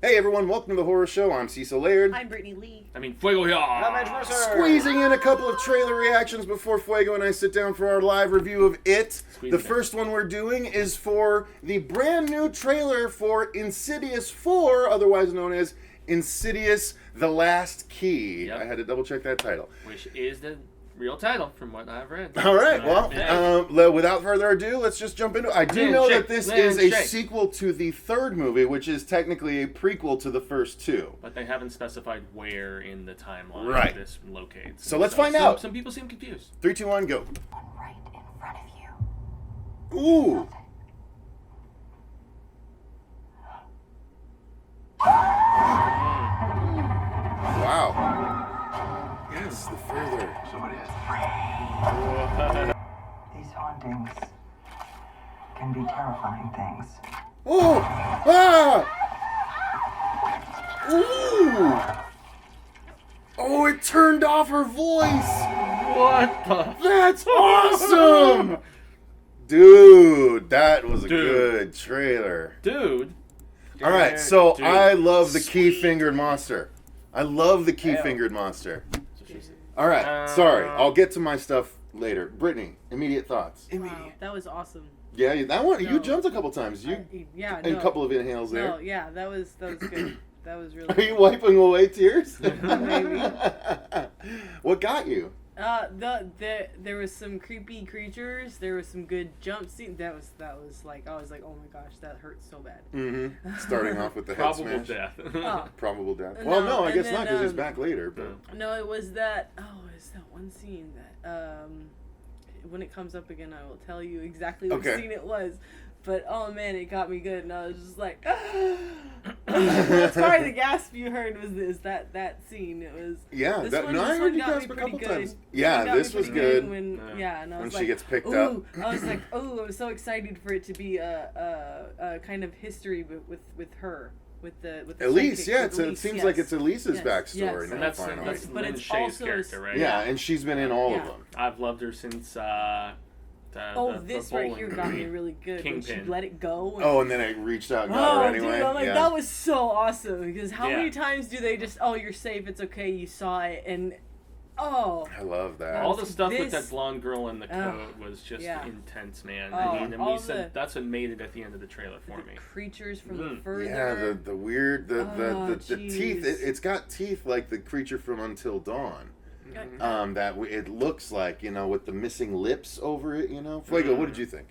Hey everyone, welcome to the Horror Show. I'm Cecil Laird. I'm Brittany Lee. Fuego here. Squeezing in a couple of trailer reactions before Fuego and I sit down for our live review of It. The first one we're doing is for the brand new trailer for Insidious 4, otherwise known as Insidious: The Last Key. Yep. I had to double check that title. Which is the real title from what I've read. All right, well, without further ado, let's just jump into it. I do know that this is a sequel to the third movie, which is technically a prequel to the first two. But they haven't specified where in the timeline this locates. So let's find out. Some people seem confused. 3, 2, 1, go. I'm right in front of you. Ooh. Wow. Yes, the further. These hauntings can be terrifying things. Oh! Ah! Ooh! Oh, it turned off her voice! What the? That's awesome! Dude, that was a good trailer. Dude. Alright, so I love the key-fingered monster. I love the key-fingered monster. Alright, sorry. I'll get to my stuff later. Brittany, immediate thoughts. Wow, that was awesome. Yeah, that one, No. you jumped a couple times. A couple of inhales there. No, yeah, that was good. That was really Are you wiping away tears? Maybe. What got you? There was some creepy creatures. There was some good jump scenes. That was like, I was like, oh my gosh, that hurt so bad. Mm-hmm. Starting off with the head Probable smash. death. Probable death. Well, no, I and guess not, because he's back later. But no, it was that. Oh, it's that one scene that when it comes up again, I will tell you exactly what scene it was. But oh man, it got me good, and I was just like, that's probably the gasp you heard was that scene. It was I heard you gasp a couple times. Yeah, this was good. And I was when like, she gets picked up. I was like, I was so excited for it to be a kind of history with her. With the Elise, sidekick, it seems like it's Elise's backstory. And that's Lynn it's Shaye's also character, right? Yeah, and she's been in all of them. I've loved her since this right here got me really good. When she let it go. And then I reached out and got her anyway. Dude, I'm like, that was so awesome. Because how many times do they just, you're safe, it's okay, you saw it, and I love that. All the stuff with that blonde girl in the coat was just intense, man. And we said that's what made it at the end of the trailer for me. Creatures from the further. Yeah, the weird, the teeth. It's got teeth like the creature from Until Dawn. It looks like, with the missing lips over it, Fuego, what did you think?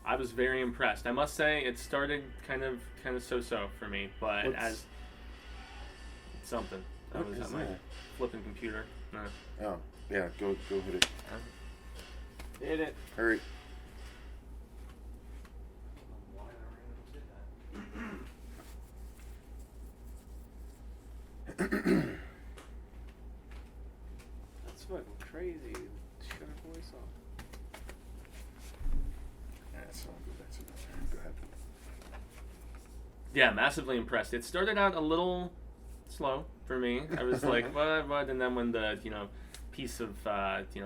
I was very impressed. I must say, it started kind of so-so for me, but as something. That was at my flipping computer. No. Oh, yeah, go hit it. Hit it. Hurry. That's fucking crazy. Shut her voice off. Yeah, so go ahead. Yeah, massively impressed. It started out a little slow for me. I was like, what? And then when the, piece of,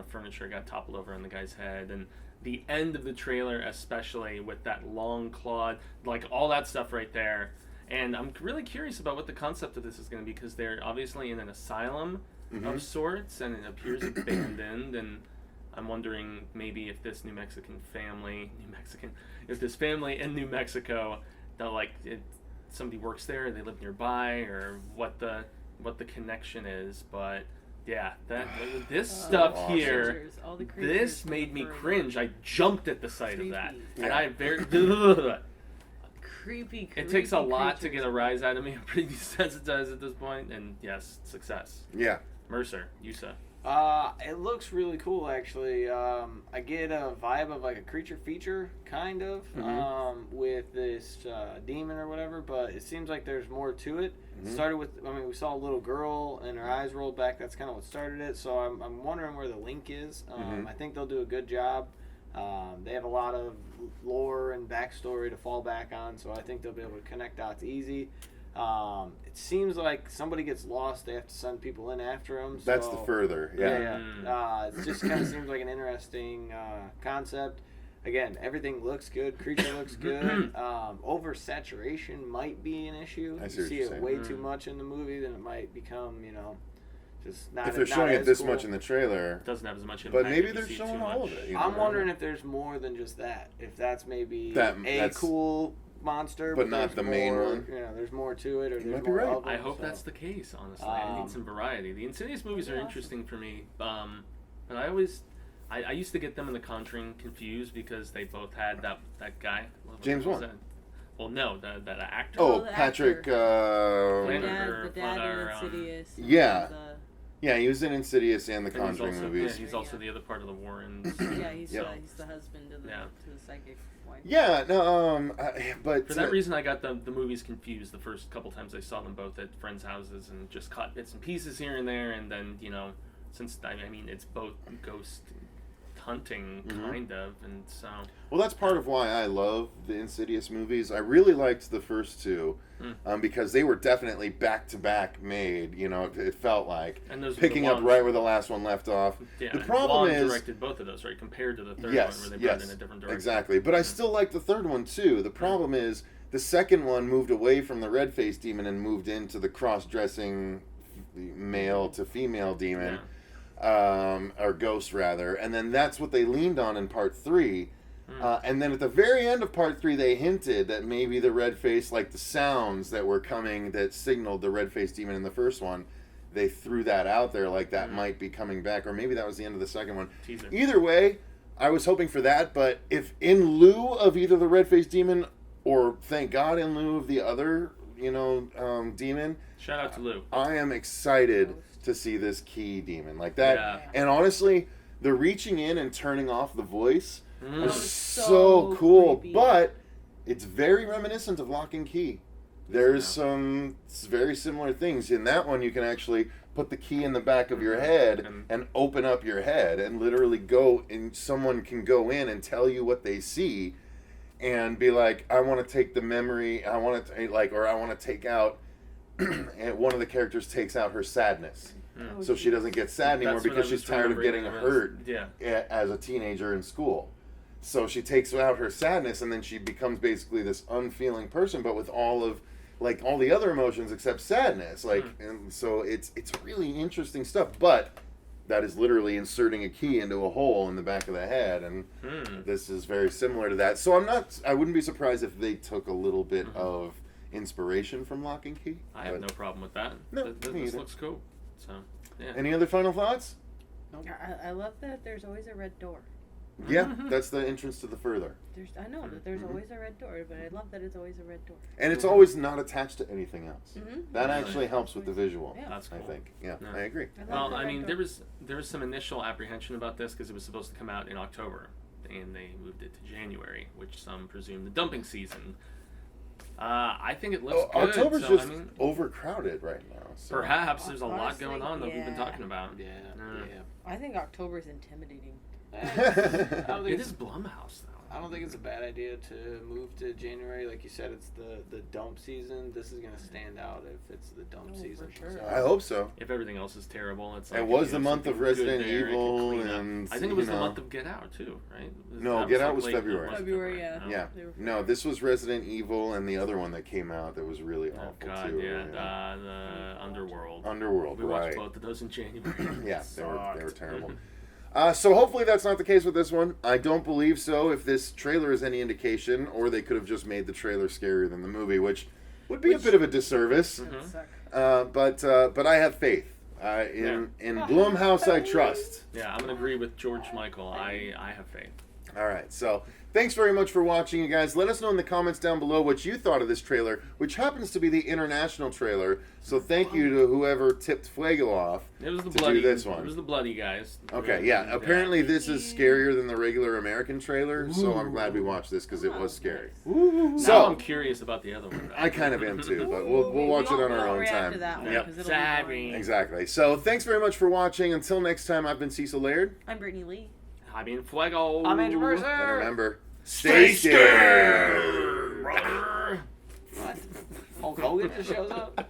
furniture got toppled over on the guy's head, and the end of the trailer, especially with that long clawed, like all that stuff right there. And I'm really curious about what the concept of this is going to be, because they're obviously in an asylum of sorts, and it appears abandoned, and I'm wondering maybe if this if this family in New Mexico, somebody works there, they live nearby, or what the connection is. But yeah, this stuff here, this made me cringe. I jumped at the sight of that, and I very creepy. It takes a lot to get a rise out of me. I'm pretty desensitized at this point, and yes, success. Yeah. Mercer, Yusa. It looks really cool, actually. I get a vibe of like a creature feature, kind of, with this demon or whatever, but it seems like there's more to it. It started with, we saw a little girl and her eyes rolled back. That's kind of what started it, so I'm wondering where the link is. I think they'll do a good job. They have a lot of lore and backstory to fall back on, so I think they'll be able to connect dots easy. It seems like somebody gets lost, they have to send people in after them. So, that's the further, it just kind of seems like an interesting concept. again, everything looks good. Creature looks good. Oversaturation might be an issue. I If see you what see you're it saying. way too much in the movie, then it might become, just not. If they're not showing it as this cool. much in the trailer, Doesn't have as much impact. but maybe if you they're see showing too all much. of it. I'm wondering if there's more than just that. If that's maybe That's- cool monster, but not there's the main more, one. There's more to it, or You there's might be more right. of them, I hope so. that's the case. Honestly, I need some variety. The Insidious movies are Awesome. interesting for me, but I used to get them and The Conjuring confused because they both had that guy. What James was Wan. that? Well, no, that actor. Oh, the Patrick. actor. Flannery. The dad in Insidious. Yeah. The, Yeah, he was in Insidious and the And he's Conjuring also, movies. Yeah, he's also the other part of the Warrens. yeah, he's Yep. he's the husband to the psychic wife. Yeah, no, but For that reason, I got the movies confused the first couple times I saw them both at friends' houses and just caught bits and pieces here and there. And then, since, it's both ghost hunting, kind of. And so. well, that's part of why I love the Insidious movies. I really liked the first two because they were definitely back-to-back made. It felt like And those were picking the up ones- right where the last one left off. Yeah, the and problem Wan is directed both of those, right? Compared to the third yes, one where they brought in a different director. exactly. But I still like the third one too. The problem is the second one moved away from the red-faced demon and moved into the cross-dressing male to female demon. Or ghost rather, and then that's what they leaned on in part 3. And then at the very end of part 3, they hinted that maybe the red face, like the sounds that were coming that signaled the red face demon in the first one, they threw that out there like that might be coming back, or maybe that was the end of the second one. Teaser. Either way, I was hoping for that, but if in lieu of either the red face demon or thank God in lieu of the other, demon, Shout out to Lou. I am excited to see this key demon like that. Yeah. And honestly, the reaching in and turning off the voice was was so cool, creepy. but it's very reminiscent of Lock and Key. There's some very similar things. In that one, you can actually put the key in the back of your head and open up your head and literally go, and someone can go in and tell you what they see and be like, I want to take the memory, I want to take out, and one of the characters takes out her sadness. So she doesn't get sad anymore That's what because I she's was tired of getting remembering hurt as a teenager in school. So she takes out her sadness and then she becomes basically this unfeeling person, but with all the other emotions except sadness. And so it's really interesting stuff. But that is literally inserting a key into a hole in the back of the head, and this is very similar to that. So I wouldn't be surprised if they took a little bit of inspiration from Lock and Key. I have no problem with that. No, This me either. looks cool. So, yeah. Any other final thoughts? I love that there's always a red door. Yeah, that's the entrance to the further. I know that there's always a red door, but I love that it's always a red door. And it's always not attached to anything else. Mhm. That actually helps with the visual. Yeah. That's cool. I think. Yeah, Yeah. I agree. I love Well, the I red mean, door. there was some initial apprehension about this because it was supposed to come out in October, and they moved it to January, which some presume the dumping season. I think it looks good. October's so, just overcrowded right now. So. perhaps there's a lot Honestly, going on that we've been yeah. talking about. Yeah. I think October's intimidating. I don't think It it's, is Blumhouse though. I don't think it's a bad idea to move to January. Like you said, it's the dump season. This is gonna stand out if it's the dump Oh, season. for sure. So- I hope so. If everything else is terrible, it's like It was if the you have month of something good Resident there, it can Evil, clean up. and, I think it was you the know. month of Get Out too, right? No, That Get like Out was late- February. was February, yeah. No? Yeah. They were No, fine. this was Resident Evil and the other one that came out that was really Oh awful God, too. yeah, the Underworld. Underworld, We watched right? both of those in January. Yeah, they were Sucked. terrible. So hopefully that's not the case with this one. I don't believe so. If this trailer is any indication, or they could have just made the trailer scarier than the movie, which would be a bit of a disservice. That suck. But I have faith in Blumhouse. I trust. Yeah, I'm gonna agree with George Michael. I have faith. All right, so thanks very much for watching, you guys. Let us know in the comments down below what you thought of this trailer, which happens to be the international trailer. So thank you to whoever tipped Fuego off It was the to bloody. do this one. It was the bloody guys. Okay, yeah. Apparently this is scarier than the regular American trailer, so I'm glad we watched this because it was scary. Now So I'm curious about the other one. I kind of am too, but we'll watch it on our own react time. to that one, Yep. 'cause it'll be boring. Savvy. Exactly. So thanks very much for watching. Until next time, I've been Cecil Laird. I'm Brittany Lee. I mean, Fuego. I'm Andrew And Mercer. remember, Stay stay scared. brother. What? Hulk Hogan just shows up.